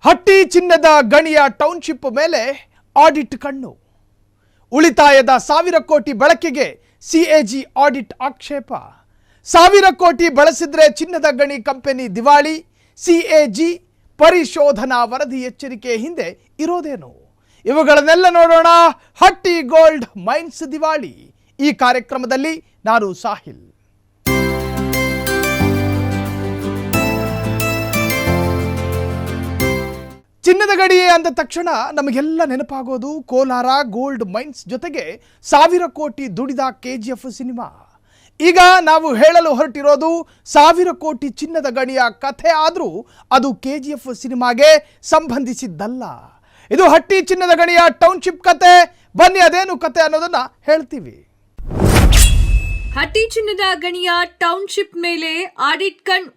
ಹಟ್ಟಿ ಚಿನ್ನದ ಗಣಿಯ ಟೌನ್ಶಿಪ್ ಮೇಲೆ ಆಡಿಟ್ ಕಣ್ಣು. ಉಳಿತಾಯದ 1000 ಕೋಟಿ ಬಳಕೆಗೆ ಸಿಎಜಿ ಆಡಿಟ್ ಆಕ್ಷೇಪ. 1000 ಕೋಟಿ ಬಳಸಿದ್ರೆ ಚಿನ್ನದ ಗಣಿ ಕಂಪನಿ ದಿವಾಳಿ. ಸಿಎಜಿ ಪರಿಶೋಧನಾ ವರದಿ ಎಚ್ಚರಿಕೆ ಹಿಂದೆ ಇರೋದೇನು? ಇವುಗಳನ್ನೆಲ್ಲ ನೋಡೋಣ. ಹಟ್ಟಿ ಗೋಲ್ಡ್ ಮೈನ್ಸ್ ದಿವಾಳಿ. ಈ ಕಾರ್ಯಕ್ರಮದಲ್ಲಿ ನಾನು ಸಾಹಿಲ್. ಚಿನ್ನದ ಗಣಿ ಅಂದ ತಕ್ಷಣ ನಮಗೆಲ್ಲ ನೆನಪಾಗೋದು ಕೋಲಾರ ಗೋಲ್ಡ್ ಮೈನ್ಸ್ ಜೊತೆಗೆ 1000 ಕೋಟಿ ದುಡಿದ ಕೆಜಿಎಫ್ ಸಿನಿಮಾ. ಈಗ ನಾವು ಹೇಳಲು ಹೊರಟಿರೋದು 1000 ಕೋಟಿ ಚಿನ್ನದ ಗಣಿಯ ಕಥೆ. ಆದರೂ ಅದು ಕೆಜಿಎಫ್ ಸಿನಿಮಾಗೆ ಸಂಬಂಧಿಸಿದ್ದಲ್ಲ. ಇದು ಹಟ್ಟಿ ಚಿನ್ನದ ಗಣಿಯ ಟೌನ್ಶಿಪ್ ಕತೆ. ಬನ್ನಿ ಅದೇನು ಕತೆ ಅನ್ನೋದನ್ನ ಹೇಳ್ತೀವಿ. ಹಟ್ಟಿ ಚಿನ್ನದ ಗಣಿಯ ಟೌನ್ಶಿಪ್ ಮೇಲೆ ಆಡಿಟ್ ಕಣ್ಣು.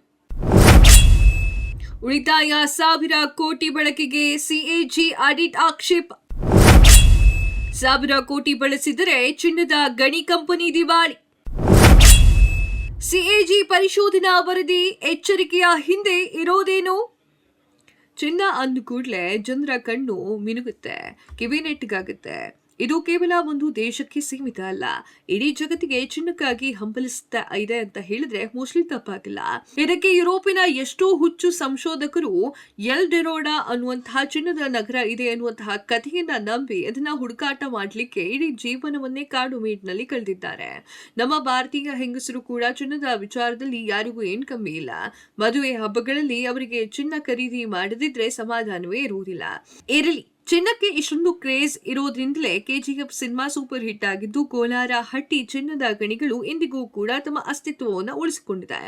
ಉಳಿತಾಯ 1000 ಕೋಟಿ ಬಳಕೆಗೆ ಸಿಎಜಿ ಆಡಿಟ್ ಆಕ್ಷೇಪ. 1000 ಕೋಟಿ ಬಳಸಿದರೆ ಚಿನ್ನದ ಗಣಿ ಕಂಪನಿ ದಿವಾಳಿ. ಸಿಎಜಿ ಪರಿಶೋಧನಾ ವರದಿ ಎಚ್ಚರಿಕೆಯ ಹಿಂದೆ ಇರೋದೇನು? ಚಿನ್ನ ಅಂದ ಕೂಡಲೇ ಜನರ ಕಣ್ಣು ಮಿನುಗುತ್ತೆ, ಕಿವಿ ನೆಟ್ಟಗಾಗುತ್ತೆ. ಇದು ಕೇವಲ ಒಂದು ದೇಶಕ್ಕೆ ಸೀಮಿತ ಅಲ್ಲ, ಇಡೀ ಜಗತ್ತಿಗೆ ಚಿನ್ನಕ್ಕಾಗಿ ಹಂಬಲಿಸ್ತಾ ಇದೆ ಅಂತ ಹೇಳಿದ್ರೆ ಮೋಸ್ಟ್ಲಿ ತಪ್ಪಾಗಿಲ್ಲ. ಇದಕ್ಕೆ ಯುರೋಪಿನ ಎಷ್ಟೋ ಹುಚ್ಚು ಸಂಶೋಧಕರು ಎಲ್ ಡೆರೋಡಾ ಅನ್ನುವಂತಹ ಚಿನ್ನದ ನಗರ ಇದೆ ಅನ್ನುವಂತಹ ಕಥೆಯನ್ನ ನಂಬಿ ಅದನ್ನ ಹುಡುಕಾಟ ಮಾಡ್ಲಿಕ್ಕೆ ಇಡೀ ಜೀವನವನ್ನೇ ಕಾಡು ಮೇಡ್ನಲ್ಲಿ ಕಳೆದಿದ್ದಾರೆ. ನಮ್ಮ ಭಾರತೀಯ ಹೆಂಗಸರು ಕೂಡ ಚಿನ್ನದ ವಿಚಾರದಲ್ಲಿ ಯಾರಿಗೂ ಏನ್ ಕಮ್ಮಿ ಇಲ್ಲ. ಮದುವೆ ಹಬ್ಬಗಳಲ್ಲಿ ಅವರಿಗೆ ಚಿನ್ನ ಖರೀದಿ ಮಾಡದಿದ್ರೆ ಸಮಾಧಾನವೇ ಇರುವುದಿಲ್ಲ. ಇರಲಿ, ಚಿನ್ನಕ್ಕೆ ಇಷ್ಟೊಂದು ಕ್ರೇಜ್ ಇರೋದ್ರಿಂದಲೇ ಕೆಜಿಎಫ್ ಸಿನಿಮಾ ಸೂಪರ್ ಹಿಟ್ ಆಗಿದ್ದು, ಕೋಲಾರ ಹಟ್ಟಿ ಚಿನ್ನದ ಗಣಿಗಳು ಇಂದಿಗೂ ಕೂಡ ತಮ್ಮ ಅಸ್ತಿತ್ವವನ್ನು ಉಳಿಸಿಕೊಂಡಿದೆ.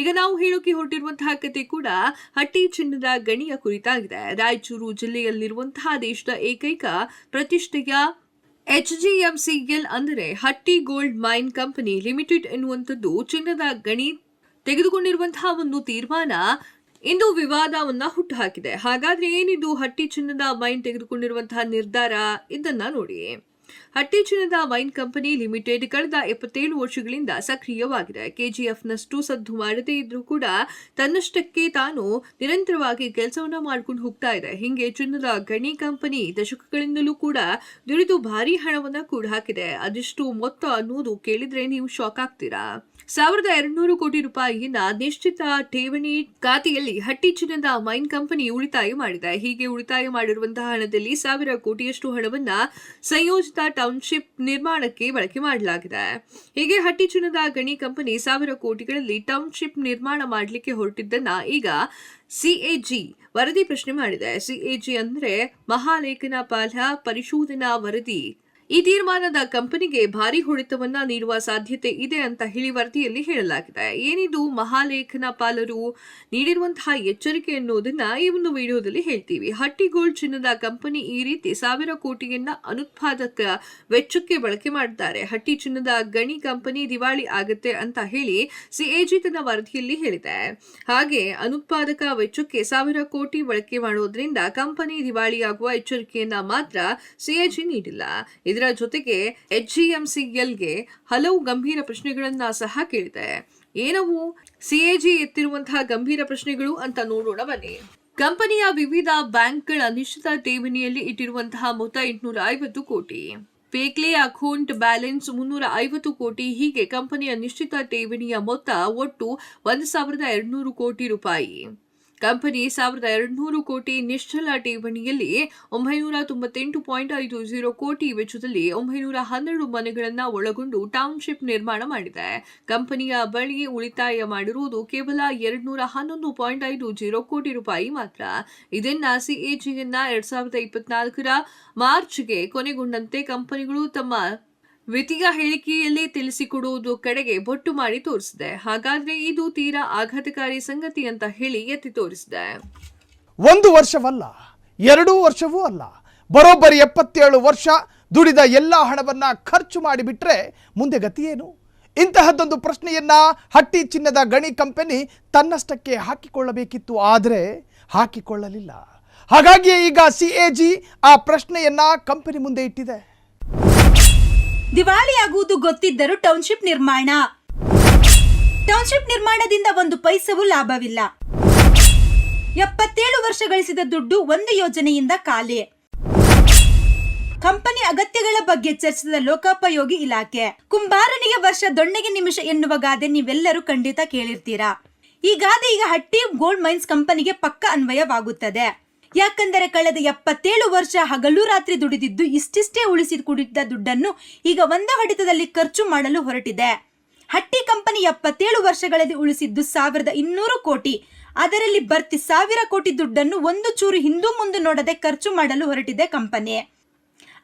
ಈಗ ನಾವು ಹೇಳೋಕೆ ಹೊರಟಿರುವಂತಹ ಕತೆ ಕೂಡ ಹಟ್ಟಿ ಚಿನ್ನದ ಗಣಿಯ ಕುರಿತಾಗಿದೆ. ರಾಯಚೂರು ಜಿಲ್ಲೆಯಲ್ಲಿರುವಂತಹ ದೇಶದ ಏಕೈಕ ಪ್ರತಿಷ್ಠೆಯ HGMCL ಅಂದರೆ ಹಟ್ಟಿ ಗೋಲ್ಡ್ ಮೈನ್ ಕಂಪನಿ ಲಿಮಿಟೆಡ್ ಎನ್ನುವಂಥದ್ದು ಚಿನ್ನದ ಗಣಿ ತೆಗೆದುಕೊಂಡಿರುವಂತಹ ಒಂದು ತೀರ್ಮಾನ ಇಂದು ವಿವಾದವನ್ನ ಹುಟ್ಟುಹಾಕಿದೆ. ಹಾಗಾದ್ರೆ ಏನಿದು ಹಟ್ಟಿ ಚಿನ್ನದ ಮೈನ್ ತೆಗೆದುಕೊಂಡಿರುವಂತಹ ನಿರ್ಧಾರ? ಇದನ್ನ ನೋಡಿ. ಹಟ್ಟಿ ಚಿನ್ನದ ಮೈನ್ ಕಂಪನಿ ಲಿಮಿಟೆಡ್ ಕಳೆದ 77 ವರ್ಷಗಳಿಂದ ಸಕ್ರಿಯವಾಗಿದೆ. ಕೆಜಿಎಫ್ನಷ್ಟು ಸದ್ದು ಮಾಡದೇ ಇದ್ರೂ ಕೂಡ ತನ್ನಷ್ಟಕ್ಕೆ ತಾನು ನಿರಂತರವಾಗಿ ಕೆಲಸವನ್ನ ಮಾಡ್ಕೊಂಡು ಹೋಗ್ತಾ ಇದೆ. ಹಿಂಗೆ ಚಿನ್ನದ ಗಣಿ ಕಂಪನಿ ದಶಕಗಳಿಂದಲೂ ಕೂಡ ದುಡಿದು ಭಾರಿ ಹಣವನ್ನ ಕೂಡ ಹಾಕಿದೆ. ಅದೆಷ್ಟು ಮೊತ್ತ ಅನ್ನೋದು ಕೇಳಿದ್ರೆ ನೀವು ಶಾಕ್ ಆಗ್ತೀರಾ. 1200 ಕೋಟಿ ರೂಪಾಯಿಯನ್ನ ನಿಶ್ಚಿತ ಠೇವಣಿ ಖಾತೆಯಲ್ಲಿ ಹಟ್ಟಿ ಚಿನ್ನದ ಮೈನ್ ಕಂಪನಿ ಉಳಿತಾಯ ಮಾಡಿದೆ. ಹೀಗೆ ಉಳಿತಾಯ ಮಾಡಿರುವಂತಹ ಹಣದಲ್ಲಿ 1000 ಕೋಟಿಯಷ್ಟು ಹಣವನ್ನ ಸಂಯೋಜಿತ ಟೌನ್ಶಿಪ್ ನಿರ್ಮಾಣಕ್ಕೆ ಬಳಕೆ ಮಾಡಲಾಗಿದೆ. ಹೀಗೆ ಹಟ್ಟಿ ಚಿನ್ನದ ಗಣಿ ಕಂಪನಿ 1000 ಕೋಟಿಗಳಲ್ಲಿ ಟೌನ್ಶಿಪ್ ನಿರ್ಮಾಣ ಮಾಡಲಿಕ್ಕೆ ಹೊರಟಿದ್ದನ್ನ ಈಗ ಸಿಎಜಿ ವರದಿ ಪ್ರಶ್ನೆ ಮಾಡಿದೆ. ಸಿಎಜಿ ಅಂದ್ರೆ ಮಹಾಲೇಖನ ಪಾಲ ಪರಿಶೋಧನಾ ವರದಿ. ಈ ತೀರ್ಮಾನದ ಕಂಪನಿಗೆ ಭಾರಿ ಹೊಡೆತವನ್ನ ನೀಡುವ ಸಾಧ್ಯತೆ ಇದೆ ಅಂತ ಹೇಳಿ ವರದಿಯಲ್ಲಿ ಹೇಳಲಾಗಿದೆ. ಏನಿದು ಮಹಾಲೇಖನ ಪಾಲರು ನೀಡಿರುವಂತಹ ಎಚ್ಚರಿಕೆ ಅನ್ನೋದನ್ನ ಈ ಒಂದು ವಿಡಿಯೋದಲ್ಲಿ ಹೇಳ್ತೀವಿ. ಹಟ್ಟಿ ಗೋಲ್ಡ್ ಚಿನ್ನದ ಕಂಪನಿ ಈ ರೀತಿ 1000 ಕೋಟಿಯನ್ನ ಅನುತ್ಪಾದಕ ವೆಚ್ಚಕ್ಕೆ ಬಳಕೆ ಮಾಡಿದ್ದಾರೆ. ಹಟ್ಟಿ ಚಿನ್ನದ ಗಣಿ ಕಂಪನಿ ದಿವಾಳಿ ಆಗುತ್ತೆ ಅಂತ ಹೇಳಿ ಸಿಎಜಿ ತನ್ನ ವರದಿಯಲ್ಲಿ ಹೇಳಿದೆ. ಹಾಗೆ ಅನುತ್ಪಾದಕ ವೆಚ್ಚಕ್ಕೆ 1000 ಕೋಟಿ ಬಳಕೆ ಮಾಡೋದ್ರಿಂದ ಕಂಪನಿ ದಿವಾಳಿಯಾಗುವ ಎಚ್ಚರಿಕೆಯನ್ನ ಮಾತ್ರ ಸಿಎಜಿ ನೀಡಿಲ್ಲ. ಇದರ ಜೊತೆಗೆ HGMCLಗೆ ಹಲವು ಗಂಭೀರ ಪ್ರಶ್ನೆಗಳನ್ನ ಸಹ ಕೇಳಿದೆ. ಏನವು ಸಿಎಜಿ ಎತ್ತಿರುವಂತಹ ಗಂಭೀರ ಪ್ರಶ್ನೆಗಳು ಅಂತ ನೋಡೋಣ ಬನ್ನಿ. ಕಂಪನಿಯ ವಿವಿಧ ಬ್ಯಾಂಕ್ಗಳ ನಿಶ್ಚಿತ ಠೇವಣಿಯಲ್ಲಿ ಇಟ್ಟಿರುವಂತಹ ಮೊತ್ತ 850 ಕೋಟಿ. ಪೇಕ್ಲೆ ಅಕೌಂಟ್ ಬ್ಯಾಲೆನ್ಸ್ 350 ಕೋಟಿ. ಹೀಗೆ ಕಂಪನಿಯ ನಿಶ್ಚಿತ ಠೇವಣಿಯ ಮೊತ್ತ ಒಟ್ಟು 1200 ಕೋಟಿ ರೂಪಾಯಿ. ಕಂಪನಿ 1200 ಕೋಟಿ ನಿಶ್ಚಲ ಠೇವಣಿಯಲ್ಲಿ 998.50 ಕೋಟಿ ವೆಚ್ಚದಲ್ಲಿ 912 ಮನೆಗಳನ್ನ ಒಳಗೊಂಡು ಟೌನ್ಶಿಪ್ ನಿರ್ಮಾಣ ಮಾಡಿದೆ. ಕಂಪನಿಯ ಬಳಿ ಉಳಿತಾಯ ಮಾಡಿರುವುದು ಕೇವಲ 211.50 ಕೋಟಿ ರೂಪಾಯಿ ಮಾತ್ರ. ಇದನ್ನ ಸಿಎಜಿಯನ್ನ 2024 ಮಾರ್ಚ್ಗೆ ಕೊನೆಗೊಂಡಂತೆ ಕಂಪನಿಗಳು ತಮ್ಮ ವಿತ್ತೀಯ ಹೇಳಿಕೆಯಲ್ಲಿ ತಿಳಿಸಿಕೊಡುವುದು ಕಡೆಗೆ ಬೊಟ್ಟು ಮಾಡಿ ತೋರಿಸಿದೆ. ಹಾಗಾದ್ರೆ ಇದು ತೀರಾ ಆಘಾತಕಾರಿ ಸಂಗತಿ ಅಂತ ಹೇಳಿ ಎತ್ತಿ ತೋರಿಸಿದೆ. 1 ವರ್ಷವಲ್ಲ, 2 ವರ್ಷವೂ ಅಲ್ಲ, ಬರೋಬ್ಬರಿ 77 ವರ್ಷ ದುಡಿದ ಎಲ್ಲ ಹಣವನ್ನ ಖರ್ಚು ಮಾಡಿಬಿಟ್ರೆ ಮುಂದೆ ಗತಿ ಏನು? ಇಂತಹದ್ದೊಂದು ಪ್ರಶ್ನೆಯನ್ನ ಹಟ್ಟಿ ಚಿನ್ನದ ಗಣಿ ಕಂಪನಿ ತನ್ನಷ್ಟಕ್ಕೆ ಹಾಕಿಕೊಳ್ಳಬೇಕಿತ್ತು, ಆದರೆ ಹಾಕಿಕೊಳ್ಳಲಿಲ್ಲ. ಹಾಗಾಗಿ ಈಗ ಸಿಎಜಿ ಆ ಪ್ರಶ್ನೆಯನ್ನ ಕಂಪನಿ ಮುಂದೆ ಇಟ್ಟಿದೆ. ದಿವಾಳಿಯಾಗುವುದು ಗೊತ್ತಿದ್ದರೂ ಟೌನ್ಶಿಪ್ ನಿರ್ಮಾಣದಿಂದ 1 ಪೈಸವೂ ಲಾಭವಿಲ್ಲ. 77 ವರ್ಷ ಗಳಿಸಿದ ದುಡ್ಡು ಒಂದು ಯೋಜನೆಯಿಂದ ಖಾಲಿ. ಕಂಪನಿ ಅಗತ್ಯಗಳ ಬಗ್ಗೆ ಚರ್ಚಿಸಿದ ಲೋಕೋಪಯೋಗಿ ಇಲಾಖೆ. ಕುಂಬಾರನಿಗೆ ವರ್ಷ ದೊಣ್ಣೆಗೆ ನಿಮಿಷ ಎನ್ನುವ ಗಾದೆ ನೀವೆಲ್ಲರೂ ಖಂಡಿತ ಕೇಳಿರ್ತೀರಾ. ಈ ಗಾದೆ ಈಗ ಹಟ್ಟಿ ಗೋಲ್ಡ್ ಮೈನ್ಸ್ ಕಂಪನಿಗೆ ಪಕ್ಕ ಅನ್ವಯವಾಗುತ್ತದೆ. ಯಾಕಂದರೆ ಕಳೆದ 77 ವರ್ಷ ಹಗಲು ರಾತ್ರಿ ದುಡಿದಿದ್ದು ಇಷ್ಟಿಷ್ಟೇ ಉಳಿಸಿ ಕುಡಿದ ದುಡ್ಡನ್ನು ಈಗ ಒಂದೇ ಹೊಡೆತದಲ್ಲಿ ಖರ್ಚು ಮಾಡಲು ಹೊರಟಿದೆ. ಹಟ್ಟಿ ಕಂಪನಿ 77 ವರ್ಷಗಳಲ್ಲಿ ಉಳಿಸಿದ್ದು 1200 ಕೋಟಿ. ಅದರಲ್ಲಿ ಬರ್ತಿ 1000 ಕೋಟಿ ದುಡ್ಡನ್ನು ಒಂದು ಚೂರು ಹಿಂದೂ ಮುಂದೆ ನೋಡದೆ ಖರ್ಚು ಮಾಡಲು ಹೊರಟಿದೆ ಕಂಪನಿ.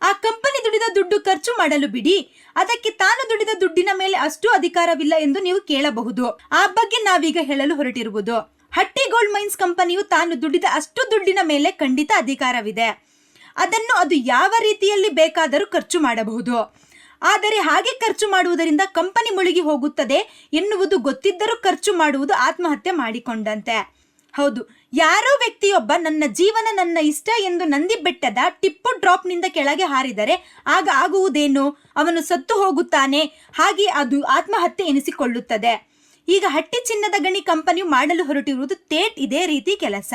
ಆ ಕಂಪನಿ ದುಡಿದ ದುಡ್ಡು ಖರ್ಚು ಮಾಡಲು ಬಿಡಿ, ಅದಕ್ಕೆ ತಾನು ದುಡಿದ ದುಡ್ಡಿನ ಮೇಲೆ ಅಷ್ಟು ಅಧಿಕಾರವಿಲ್ಲ ಎಂದು ನೀವು ಕೇಳಬಹುದು. ಆ ಬಗ್ಗೆ ನಾವೀಗ ಹೇಳಲು ಹೊರಟಿರುವುದು, ಹಟ್ಟಿ ಗೋಲ್ಡ್ ಮೈನ್ಸ್ ಕಂಪನಿಯು ತಾನು ದುಡಿದ ಅಷ್ಟು ದುಡ್ಡಿನ ಮೇಲೆ ಖಂಡಿತ ಅಧಿಕಾರವಿದೆ. ಅದನ್ನು ಅದು ಯಾವ ರೀತಿಯಲ್ಲಿ ಬೇಕಾದರೂ ಖರ್ಚು ಮಾಡಬಹುದು. ಆದರೆ ಹಾಗೆ ಖರ್ಚು ಮಾಡುವುದರಿಂದ ಕಂಪನಿ ಮುಳುಗಿ ಹೋಗುತ್ತದೆ ಎನ್ನುವುದು ಗೊತ್ತಿದ್ದರೂ ಖರ್ಚು ಮಾಡುವುದು ಆತ್ಮಹತ್ಯೆ ಮಾಡಿಕೊಂಡಂತೆ. ಹೌದು, ಯಾರೋ ವ್ಯಕ್ತಿಯೊಬ್ಬ ನನ್ನ ಜೀವನ ನನ್ನ ಇಷ್ಟ ಎಂದು ನಂದಿ ಬೆಟ್ಟದ ಟಿಪ್ಪು ಡ್ರಾಪ್ನಿಂದ ಕೆಳಗೆ ಹಾರಿದರೆ ಆಗ ಆಗುವುದೇನು? ಅವನು ಸತ್ತು ಹೋಗುತ್ತಾನೆ. ಹಾಗೆ ಅದು ಆತ್ಮಹತ್ಯೆ ಎನಿಸಿಕೊಳ್ಳುತ್ತದೆ. ಈಗ ಹಟ್ಟಿ ಚಿನ್ನದ ಗಣಿ ಕಂಪನಿಯು ಮಾಡಲು ಹೊರಟಿರುವುದು ತೇಟ್ ಇದೇ ರೀತಿ ಕೆಲಸ.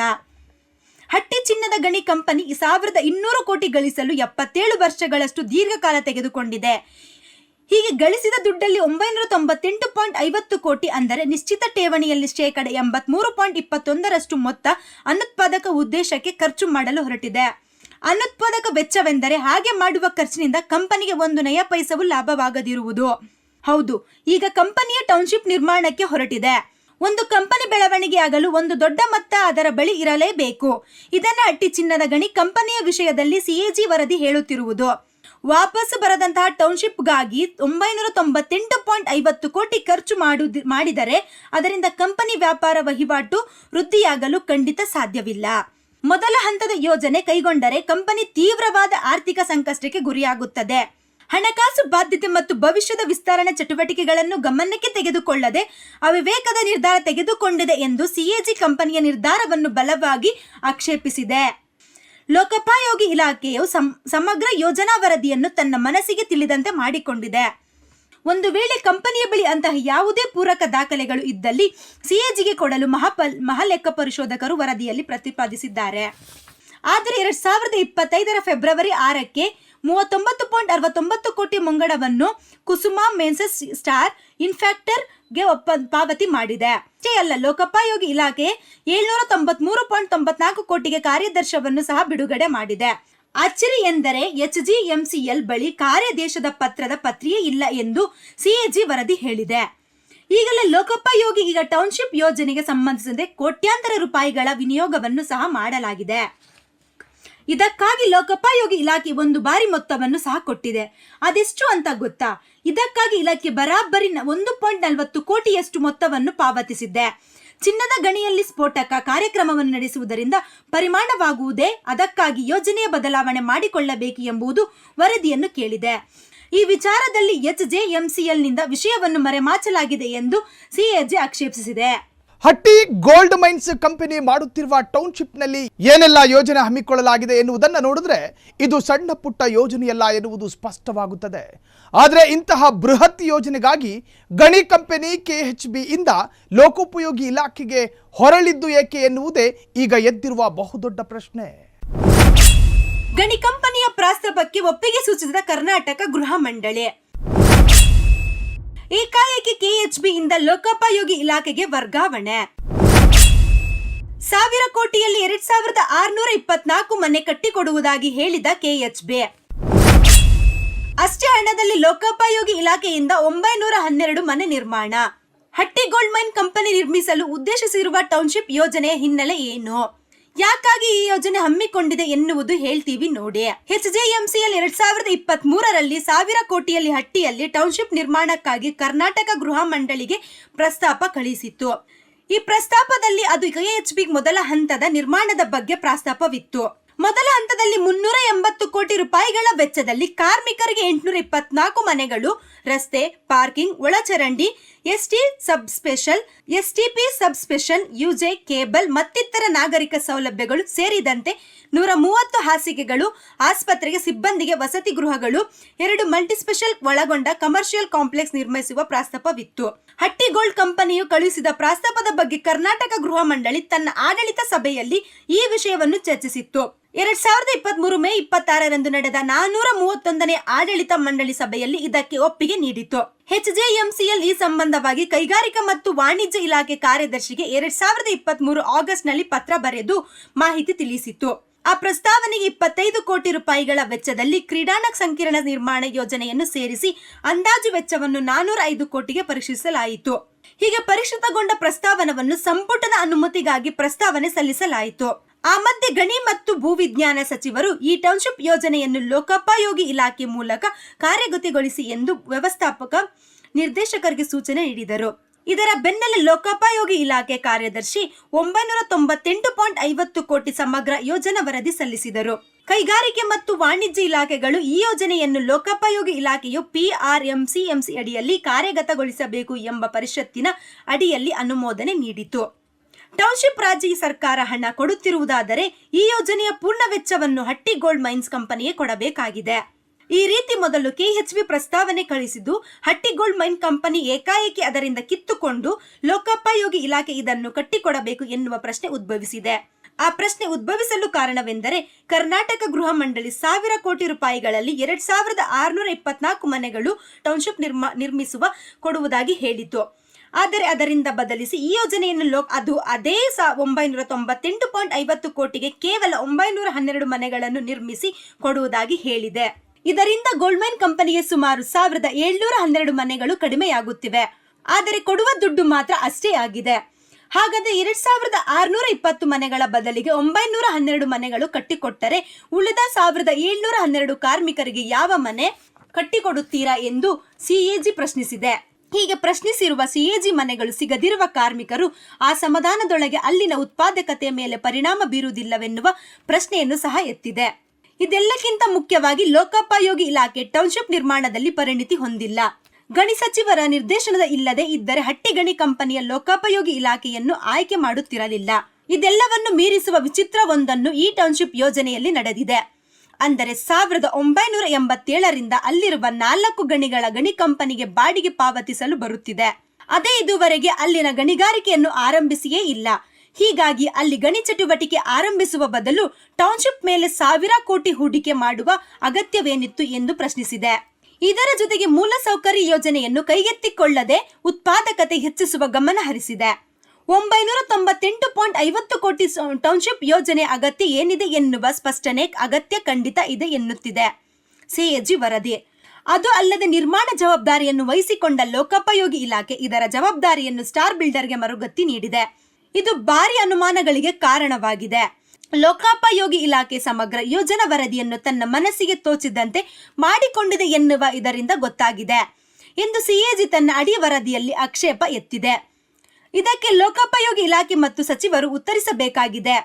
ಹಟ್ಟಿ ಚಿನ್ನದ ಗಣಿ ಕಂಪನಿ 1200 ಕೋಟಿ ಗಳಿಸಲು 77 ವರ್ಷಗಳಷ್ಟು ದೀರ್ಘಕಾಲ ತೆಗೆದುಕೊಂಡಿದೆ. ಹೀಗೆ ಗಳಿಸಿದ ದುಡ್ಡಲ್ಲಿ 998.50 ಕೋಟಿ ಅಂದರೆ ನಿಶ್ಚಿತ ಠೇವಣಿಯಲ್ಲಿ 83.21% ಮೊತ್ತ ಅನುತ್ಪಾದಕ ಉದ್ದೇಶಕ್ಕೆ ಖರ್ಚು ಮಾಡಲು ಹೊರಟಿದೆ. ಅನುತ್ಪಾದಕ ವೆಚ್ಚವೆಂದರೆ ಹಾಗೆ ಮಾಡುವ ಖರ್ಚಿನಿಂದ ಕಂಪನಿಗೆ ಒಂದು ನಯ ಪೈಸವೂ ಲಾಭವಾಗದಿರುವುದು. ಹೌದು, ಈಗ ಕಂಪನಿಯ ಟೌನ್ಶಿಪ್ ನಿರ್ಮಾಣಕ್ಕೆ ಹೊರಟಿದೆ. ಒಂದು ಕಂಪನಿ ಬೆಳವಣಿಗೆಯಾಗಲು ಒಂದು ದೊಡ್ಡ ಮೊತ್ತ ಅದರ ಬಳಿ ಇರಲೇಬೇಕು. ಇದನ್ನು ಹಟ್ಟಿ ಚಿನ್ನದ ಗಣಿ ಕಂಪನಿಯ ವಿಷಯದಲ್ಲಿ ಸಿಎಜಿ ವರದಿ ಹೇಳುತ್ತಿರುವುದು. ವಾಪಸ್ ಬರದಂತಹ ಟೌನ್ಶಿಪ್ಗಾಗಿ 998.50 ಕೋಟಿ ಖರ್ಚು ಮಾಡಿದರೆ ಅದರಿಂದ ಕಂಪನಿ ವ್ಯಾಪಾರ ವಹಿವಾಟು ವೃದ್ಧಿಯಾಗಲು ಖಂಡಿತ ಸಾಧ್ಯವಿಲ್ಲ. ಮೊದಲ ಹಂತದ ಯೋಜನೆ ಕೈಗೊಂಡರೆ ಕಂಪನಿ ತೀವ್ರವಾದ ಆರ್ಥಿಕ ಸಂಕಷ್ಟಕ್ಕೆ ಗುರಿಯಾಗುತ್ತದೆ. ಹಣಕಾಸು ಬಾಧ್ಯತೆ ಮತ್ತು ಭವಿಷ್ಯದ ವಿಸ್ತರಣೆ ಚಟುವಟಿಕೆಗಳನ್ನು ಗಮನಕ್ಕೆ ತೆಗೆದುಕೊಳ್ಳದೆ ಅವಿವೇಕದ ನಿರ್ಧಾರ ತೆಗೆದುಕೊಂಡಿದೆ ಎಂದು ಸಿಎಜಿ ಕಂಪನಿಯ ನಿರ್ಧಾರವನ್ನು ಬಲವಾಗಿ ಆಕ್ಷೇಪಿಸಿದೆ. ಲೋಕೋಪಯೋಗಿ ಇಲಾಖೆಯು ಸಮಗ್ರ ಯೋಜನಾ ವರದಿಯನ್ನು ತನ್ನ ಮನಸ್ಸಿಗೆ ತಿಳಿದಂತೆ ಮಾಡಿಕೊಂಡಿದೆ. ಒಂದು ವೇಳೆ ಕಂಪನಿಯ ಬಳಿ ಅಂತಹ ಯಾವುದೇ ಪೂರಕ ದಾಖಲೆಗಳು ಇದ್ದಲ್ಲಿ ಸಿಎಜಿಗೆ ಕೊಡಲು ಮಹಾಲೆಕ್ಕ ಪರಿಶೋಧಕರು ವರದಿಯಲ್ಲಿ ಪ್ರತಿಪಾದಿಸಿದ್ದಾರೆ. ಆದರೆ 2025 ಫೆಬ್ರವರಿ 6ಕ್ಕೆ 39.69 ಕೋಟಿ ಮುಂಗಡವನ್ನು ಕುಸುಮಾ ಮೆನ್ಸಸ್ ಸ್ಟಾರ್ ಇನ್ಫ್ಯಾಕ್ಟರ್ಗೆ ಪಾವತಿ ಮಾಡಿದೆ. ಅಷ್ಟೇ ಅಲ್ಲ, ಲೋಕೋಪಯೋಗಿ ಇಲಾಖೆ 793.94 ಕೋಟಿಗೆ ಕಾರ್ಯದರ್ಶವನ್ನು ಸಹ ಬಿಡುಗಡೆ ಮಾಡಿದೆ. ಅಚ್ಚರಿ ಎಂದರೆ HGMCL ಬಳಿ ಕಾರ್ಯಾದೇಶದ ಪತ್ರದ ಪ್ರತಿಯೇ ಇಲ್ಲ ಎಂದು ಸಿಎಜಿ ವರದಿ ಹೇಳಿದೆ. ಈಗಲೇ ಲೋಕೋಪಯೋಗಿ ಈಗ ಟೌನ್ಶಿಪ್ ಯೋಜನೆಗೆ ಸಂಬಂಧಿಸಿದಂತೆ ಕೋಟ್ಯಾಂತರ ರೂಪಾಯಿಗಳ ವಿನಿಯೋಗವನ್ನು ಸಹ ಮಾಡಲಾಗಿದೆ. ಇದಕ್ಕಾಗಿ ಲೋಕೋಪಯೋಗಿ ಇಲಾಖೆ ಒಂದು ಬಾರಿ ಮೊತ್ತವನ್ನು ಸಹ ಕೊಟ್ಟಿದೆ. ಅದೆಷ್ಟು ಅಂತ ಗೊತ್ತಾ? ಇದಕ್ಕಾಗಿ ಇಲಾಖೆ ಬರಾಬರಿ 1.40 ಕೋಟಿಯಷ್ಟು ಮೊತ್ತವನ್ನು ಪಾವತಿಸಿದೆ. ಚಿನ್ನದ ಗಣಿಯಲ್ಲಿ ಸ್ಫೋಟಕ ಕಾರ್ಯಕ್ರಮವನ್ನು ನಡೆಸುವುದರಿಂದ ಪರಿಮಾಣವಾಗುವುದೇ, ಅದಕ್ಕಾಗಿ ಯೋಜನೆಯ ಬದಲಾವಣೆ ಮಾಡಿಕೊಳ್ಳಬೇಕು ಎಂಬುದು ವರದಿಯನ್ನು ಕೇಳಿದೆ. ಈ ವಿಚಾರದಲ್ಲಿ HJMCLನಿಂದ ವಿಷಯವನ್ನು ಮರೆಮಾಚಲಾಗಿದೆ ಎಂದು ಸಿಎಜಿ ಆಕ್ಷೇಪಿಸಿದೆ. ಹಟ್ಟಿ ಗೋಲ್ಡ್ ಮೈನ್ಸ್ ಕಂಪನಿ ಮಾಡುತ್ತಿರುವ ಟೌನ್ಶಿಪ್ನಲ್ಲಿ ಏನೆಲ್ಲ ಯೋಜನೆ ಹಮ್ಮಿಕೊಳ್ಳಲಾಗಿದೆ ಎನ್ನುವುದನ್ನು ನೋಡಿದ್ರೆ ಇದು ಸಣ್ಣ ಪುಟ್ಟ ಯೋಜನೆಯಲ್ಲ ಎನ್ನುವುದು ಸ್ಪಷ್ಟವಾಗುತ್ತದೆ. ಆದರೆ ಇಂತಹ ಬೃಹತ್ ಯೋಜನೆಗಾಗಿ ಗಣಿ ಕಂಪನಿ KHB ಇಂದ ಲೋಕೋಪಯೋಗಿ ಇಲಾಖೆಗೆ ಹೊರಳಿದ್ದು ಏಕೆ ಎನ್ನುವುದೇ ಈಗ ಎದ್ದಿರುವ ಬಹುದೊಡ್ಡ ಪ್ರಶ್ನೆ. ಗಣಿ ಕಂಪನಿಯ ಪ್ರಸ್ತಾಪಕ್ಕೆ ಒಪ್ಪಿಗೆ ಸೂಚಿಸಿದ ಕರ್ನಾಟಕ ಗೃಹ ಮಂಡಳಿ. ಏಕಾಏಕಿ KHB ಇಂದ ಲೋಕೋಪಯೋಗಿ ಇಲಾಖೆಗೆ ವರ್ಗಾವಣೆ. 1000 ಕೋಟಿಯಲ್ಲಿ 2624 ಮನೆ ಕಟ್ಟಿಕೊಡುವುದಾಗಿ ಹೇಳಿದ KHB. ಅಷ್ಟೇ ಹಣದಲ್ಲಿ ಲೋಕೋಪಯೋಗಿ ಇಲಾಖೆಯಿಂದ 912 ಮನೆ ನಿರ್ಮಾಣ. ಹಟ್ಟಿ ಗೋಲ್ಡ್ ಮೈನ್ ಕಂಪನಿ ನಿರ್ಮಿಸಲು ಉದ್ದೇಶಿಸಿರುವ ಟೌನ್ಶಿಪ್ ಯೋಜನೆಯ ಹಿನ್ನೆಲೆ ಏನು, ಯಾಕಾಗಿ ಈ ಯೋಜನೆ ಹಮ್ಮಿಕೊಂಡಿದೆ ಎನ್ನುವುದು ಹೇಳ್ತೀವಿ ನೋಡಿ. HJMCL 2023ರಲ್ಲಿ 1000 ಕೋಟಿಯಲ್ಲಿ ಹಟ್ಟಿಯಲ್ಲಿ ಟೌನ್ಶಿಪ್ ನಿರ್ಮಾಣಕ್ಕಾಗಿ ಕರ್ನಾಟಕ ಗೃಹ ಮಂಡಳಿಗೆ ಪ್ರಸ್ತಾಪ ಕಳಿಸಿತ್ತು. ಈ ಪ್ರಸ್ತಾಪದಲ್ಲಿ ಅದು KHB ಮೊದಲ ಹಂತದ ನಿರ್ಮಾಣದ ಬಗ್ಗೆ ಪ್ರಸ್ತಾಪವಿತ್ತು. ಮೊದಲ ಹಂತದಲ್ಲಿ 380 ಕೋಟಿ ರೂಪಾಯಿಗಳ ವೆಚ್ಚದಲ್ಲಿ ಕಾರ್ಮಿಕರಿಗೆ 824 ಮನೆಗಳು, ರಸ್ತೆ, ಪಾರ್ಕಿಂಗ್, ಒಳಚರಂಡಿ, ಎಸ್ಟಿ ಸಬ್ಸ್ಪೆಷಲ್, ಎಸ್ಟಿಪಿ ಸಬ್ಸ್ಪೆಷನ್, ಯುಜೆ, ಕೇಬಲ್ ಮತ್ತಿತರ ನಾಗರಿಕ ಸೌಲಭ್ಯಗಳು ಸೇರಿದಂತೆ 130 ಹಾಸಿಗೆಗಳು, ಆಸ್ಪತ್ರೆಗೆ ಸಿಬ್ಬಂದಿಗೆ ವಸತಿ ಗೃಹಗಳು, 2 ಮಲ್ಟಿಸ್ಪೆಷಲ್ ಒಳಗೊಂಡ ಕಮರ್ಷಿಯಲ್ ಕಾಂಪ್ಲೆಕ್ಸ್ ನಿರ್ಮಿಸುವ ಪ್ರಸ್ತಾಪವಿತ್ತು. ಹಟ್ಟಿಗೋಲ್ಡ್ ಕಂಪನಿಯು ಕಳುಹಿಸಿದ ಪ್ರಸ್ತಾಪದ ಬಗ್ಗೆ ಕರ್ನಾಟಕ ಗೃಹ ಮಂಡಳಿ ತನ್ನ ಆಡಳಿತ ಸಭೆಯಲ್ಲಿ ಈ ವಿಷಯವನ್ನು ಚರ್ಚಿಸಿತ್ತು. 2023 ಮೇ 26ರಂದು ನಡೆದ 431ನೇ ಆಡಳಿತ ಮಂಡಳಿ ಸಭೆಯಲ್ಲಿ ಇದಕ್ಕೆ ಒಪ್ಪಿಗೆ ನೀಡಿತು. HJMCL ಈ ಸಂಬಂಧವಾಗಿ ಕೈಗಾರಿಕಾ ಮತ್ತು ವಾಣಿಜ್ಯ ಇಲಾಖೆ ಕಾರ್ಯದರ್ಶಿಗೆ 2023 ಆಗಸ್ಟ್ನಲ್ಲಿ ಪತ್ರ ಬರೆದು ಮಾಹಿತಿ ತಿಳಿಸಿತು. ಆ ಪ್ರಸ್ತಾವನೆಗೆ 25 ಕೋಟಿ ರೂಪಾಯಿಗಳ ವೆಚ್ಚದಲ್ಲಿ ಕ್ರೀಡಾಂಗಣ ಸಂಕೀರ್ಣ ನಿರ್ಮಾಣ ಯೋಜನೆಯನ್ನು ಸೇರಿಸಿ ಅಂದಾಜು ವೆಚ್ಚವನ್ನು 405 ಕೋಟಿಗೆ ಪರಿಶೀಲಿಸಲಾಯಿತು. ಹೀಗೆ ಪರಿಷ್ಕೃತಗೊಂಡ ಪ್ರಸ್ತಾವನವನ್ನು ಸಂಪುಟದ ಅನುಮತಿಗಾಗಿ ಪ್ರಸ್ತಾವನೆ ಸಲ್ಲಿಸಲಾಯಿತು. ಆ ಮಧ್ಯೆ ಗಣಿ ಮತ್ತು ಭೂವಿಜ್ಞಾನ ಸಚಿವರು ಈ ಟೌನ್ಶಿಪ್ ಯೋಜನೆಯನ್ನು ಲೋಕೋಪಯೋಗಿ ಇಲಾಖೆ ಮೂಲಕ ಕಾರ್ಯಗತಗೊಳಿಸಿ ಎಂದು ವ್ಯವಸ್ಥಾಪಕ ನಿರ್ದೇಶಕರಿಗೆ ಸೂಚನೆ ನೀಡಿದರು. ಇದರ ಬೆನ್ನಲ್ಲೇ ಲೋಕೋಪಯೋಗಿ ಇಲಾಖೆ ಕಾರ್ಯದರ್ಶಿ 998.50 ಕೋಟಿ ಸಮಗ್ರ ಯೋಜನಾ ವರದಿ ಸಲ್ಲಿಸಿದರು. ಕೈಗಾರಿಕೆ ಮತ್ತು ವಾಣಿಜ್ಯ ಇಲಾಖೆಗಳು ಈ ಯೋಜನೆಯನ್ನು ಲೋಕೋಪಯೋಗಿ ಇಲಾಖೆಯು PRMCMC ಅಡಿಯಲ್ಲಿ ಕಾರ್ಯಗತಗೊಳಿಸಬೇಕು ಎಂಬ ಪರಿಷತ್ತಿನ ಅಡಿಯಲ್ಲಿ ಅನುಮೋದನೆ ನೀಡಿತು. ಟೌನ್ಶಿಪ್ ರಾಜ್ಯ ಸರ್ಕಾರ ಹಣ ಕೊಡುತ್ತಿರುವುದಾದರೆ ಈ ಯೋಜನೆಯ ಪೂರ್ಣ ವೆಚ್ಚವನ್ನು ಹಟ್ಟಿಗೋಲ್ಡ್ ಮೈನ್ಸ್ ಕಂಪನಿಗೆ ಕೊಡಬೇಕಾಗಿದೆ. ಈ ರೀತಿ ಮೊದಲು KHV ಪ್ರಸ್ತಾವನೆ ಕಳಿಸಿದ್ದು ಹಟ್ಟಿಗೋಲ್ಡ್ ಮೈನ್ ಕಂಪನಿ ಏಕಾಏಕಿ ಅದರಿಂದ ಕಿತ್ತುಕೊಂಡು ಲೋಕೋಪಯೋಗಿ ಇಲಾಖೆ ಇದನ್ನು ಕಟ್ಟಿಕೊಡಬೇಕು ಎನ್ನುವ ಪ್ರಶ್ನೆ ಉದ್ಭವಿಸಿದೆ. ಆ ಪ್ರಶ್ನೆ ಉದ್ಭವಿಸಲು ಕಾರಣವೆಂದರೆ ಕರ್ನಾಟಕ ಗೃಹ ಮಂಡಳಿ 1000 ಕೋಟಿ ರೂಪಾಯಿಗಳಲ್ಲಿ 2624 ಮನೆಗಳು ಟೌನ್ಶಿಪ್ ನಿರ್ಮಿಸುವ ಕೊಡುವುದಾಗಿ ಹೇಳಿತು. ಆದರೆ ಅದರಿಂದ ಬದಲಿಸಿ ಈ ಯೋಜನೆಯನ್ನು ಅದೇ 998.50 ಕೋಟಿಗೆ ಕೇವಲ 912 ಮನೆಗಳನ್ನು ನಿರ್ಮಿಸಿ ಕೊಡುವುದಾಗಿ ಹೇಳಿದೆ. ಇದರಿಂದ ಗೋಲ್ಡ್ಮೈನ್ ಕಂಪನಿಗೆ ಸುಮಾರು 1712 ಮನೆಗಳು ಕಡಿಮೆಯಾಗುತ್ತಿವೆ. ಆದರೆ ಕೊಡುವ ದುಡ್ಡು ಮಾತ್ರ ಅಷ್ಟೇ ಆಗಿದೆ. ಹಾಗಾದರೆ 2620 ಮನೆಗಳ ಬದಲಿಗೆ 912 ಮನೆಗಳು ಕಟ್ಟಿಕೊಟ್ಟರೆ ಉಳಿದ 1712 ಕಾರ್ಮಿಕರಿಗೆ ಯಾವ ಮನೆ ಕಟ್ಟಿಕೊಡುತ್ತೀರಾ ಎಂದು CAG ಪ್ರಶ್ನಿಸಿದೆ. ಹೀಗೆ ಪ್ರಶ್ನಿಸಿರುವ CAG ಮನೆಗಳು ಸಿಗದಿರುವ ಕಾರ್ಮಿಕರು ಆ ಸಮಾಧಾನದೊಳಗೆ ಅಲ್ಲಿನ ಉತ್ಪಾದಕತೆಯ ಮೇಲೆ ಪರಿಣಾಮ ಬೀರುವುದಿಲ್ಲವೆನ್ನುವ ಪ್ರಶ್ನೆಯನ್ನು ಸಹ ಎತ್ತಿದೆ. ಇದೆಲ್ಲಕ್ಕಿಂತ ಮುಖ್ಯವಾಗಿ ಲೋಕೋಪಯೋಗಿ ಇಲಾಖೆ ಟೌನ್ಶಿಪ್ ನಿರ್ಮಾಣದಲ್ಲಿ ಪರಿಣಿತಿ ಹೊಂದಿಲ್ಲ. ಗಣಿ ಸಚಿವರ ನಿರ್ದೇಶನದ ಇಲ್ಲದೆ ಇದ್ದರೆ ಹಟ್ಟಿ ಗಣಿ ಕಂಪನಿಯ ಲೋಕೋಪಯೋಗಿ ಇಲಾಖೆಯನ್ನು ಆಯ್ಕೆ ಮಾಡುತ್ತಿರಲಿಲ್ಲ. ಇದೆಲ್ಲವನ್ನು ಮೀರಿಸುವ ವಿಚಿತ್ರವೊಂದನ್ನು ಈ ಟೌನ್ಶಿಪ್ ಯೋಜನೆಯಲ್ಲಿ ನಡೆದಿದೆ. ಅಂದರೆ 1987ರಿಂದ ಅಲ್ಲಿರುವ 4 ಗಣಿಗಳ ಗಣಿ ಕಂಪನಿಗೆ ಬಾಡಿಗೆ ಪಾವತಿಸಲು ಬರುತ್ತಿದೆ. ಅದೇ ಇದುವರೆಗೆ ಅಲ್ಲಿನ ಗಣಿಗಾರಿಕೆಯನ್ನು ಆರಂಭಿಸಿಯೇ ಇಲ್ಲ. ಹೀಗಾಗಿ ಅಲ್ಲಿ ಗಣಿ ಚಟುವಟಿಕೆ ಆರಂಭಿಸುವ ಬದಲು ಟೌನ್ಶಿಪ್ ಮೇಲೆ 1000 ಕೋಟಿ ಹೂಡಿಕೆ ಮಾಡುವ ಅಗತ್ಯವೇನಿತ್ತು ಎಂದು ಪ್ರಶ್ನಿಸಿದೆ. ಇದರ ಜೊತೆಗೆ ಮೂಲಸೌಕರ್ಯ ಯೋಜನೆಯನ್ನು ಕೈಗೆತ್ತಿಕೊಳ್ಳದೆ ಉತ್ಪಾದಕತೆ ಹೆಚ್ಚಿಸುವ ಗಮನ ಹರಿಸಿದೆ. 998.50 ಕೋಟಿ ಟೌನ್ಶಿಪ್ ಯೋಜನೆ ಅಗತ್ಯ ಏನಿದೆ ಎನ್ನುವ ಸ್ಪಷ್ಟನೆ ಅಗತ್ಯ ಖಂಡಿತ ಇದೆ ಎನ್ನುತ್ತಿದೆ CAG ವರದಿ. ಅದು ಅಲ್ಲದೆ ನಿರ್ಮಾಣ ಜವಾಬ್ದಾರಿಯನ್ನು ವಹಿಸಿಕೊಂಡ ಲೋಕೋಪಯೋಗಿ ಇಲಾಖೆ ಇದರ ಜವಾಬ್ದಾರಿಯನ್ನು ಸ್ಟಾರ್ ಬಿಲ್ಡರ್ಗೆ ಮರುಗತ್ತಿ ನೀಡಿದೆ. ಇದು ಭಾರಿ ಅನುಮಾನಗಳಿಗೆ ಕಾರಣವಾಗಿದೆ. ಲೋಕೋಪಯೋಗಿ ಇಲಾಖೆ ಸಮಗ್ರ ಯೋಜನಾ ವರದಿಯನ್ನು ತನ್ನ ಮನಸ್ಸಿಗೆ ತೋಚಿದಂತೆ ಮಾಡಿಕೊಂಡಿದೆ ಎನ್ನುವ ಇದರಿಂದ ಗೊತ್ತಾಗಿದೆ ಎಂದು CAG ತನ್ನ ಅಡಿ ವರದಿಯಲ್ಲಿ ಆಕ್ಷೇಪ ಎತ್ತಿದೆ. ಇದಕ್ಕೆ ಲೋಕೋಪಯೋಗಿ ಇಲಾಖೆ ಮತ್ತು ಸಚಿವರು ಉತ್ತರಿಸಬೇಕಾಗಿದೆ.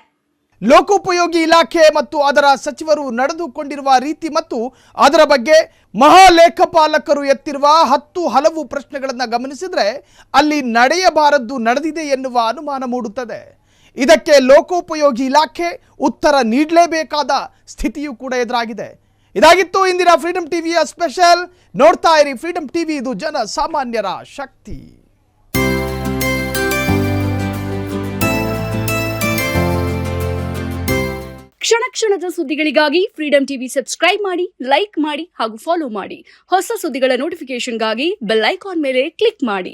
ಲೋಕೋಪಯೋಗಿ ಇಲಾಖೆ ಮತ್ತು ಅದರ ಸಚಿವರು ನಡೆದುಕೊಂಡಿರುವ ರೀತಿ ಮತ್ತು ಅದರ ಬಗ್ಗೆ ಮಹಾಲೇಖಪಾಲಕರು ಎತ್ತಿರುವ 10 ಹಲವು ಪ್ರಶ್ನೆಗಳನ್ನು ಗಮನಿಸಿದರೆ ಅಲ್ಲಿ ನಡೆಯಬಾರದ್ದು ನಡೆದಿದೆ ಎನ್ನುವ ಅನುಮಾನ ಮೂಡುತ್ತದೆ. ಇದಕ್ಕೆ ಲೋಕೋಪಯೋಗಿ ಇಲಾಖೆ ಉತ್ತರ ನೀಡಲೇಬೇಕಾದ ಸ್ಥಿತಿಯೂ ಕೂಡ ಎದುರಾಗಿದೆ. ಇದಾಗಿತ್ತು ಇಂದಿನ ಫ್ರೀಡಂ ಟಿವಿಯ ಸ್ಪೆಷಲ್. ನೋಡ್ತಾ ಇರಿ ಫ್ರೀಡಂ ಟಿವಿ, ಇದು ಜನ ಸಾಮಾನ್ಯರ ಶಕ್ತಿ. ಕ್ಷಣ ಕ್ಷಣದ ಸುದ್ದಿಗಳಿಗಾಗಿ ಫ್ರೀಡಂ ಟಿವಿ ಸಬ್ಸ್ಕ್ರೈಬ್ ಮಾಡಿ, ಲೈಕ್ ಮಾಡಿ ಹಾಗೂ ಫಾಲೋ ಮಾಡಿ. ಹೊಸ ಸುದ್ದಿಗಳ ನೋಟಿಫಿಕೇಶನ್ಗಾಗಿ ಬೆಲ್ ಐಕಾನ್ ಮೇಲೆ ಕ್ಲಿಕ್ ಮಾಡಿ.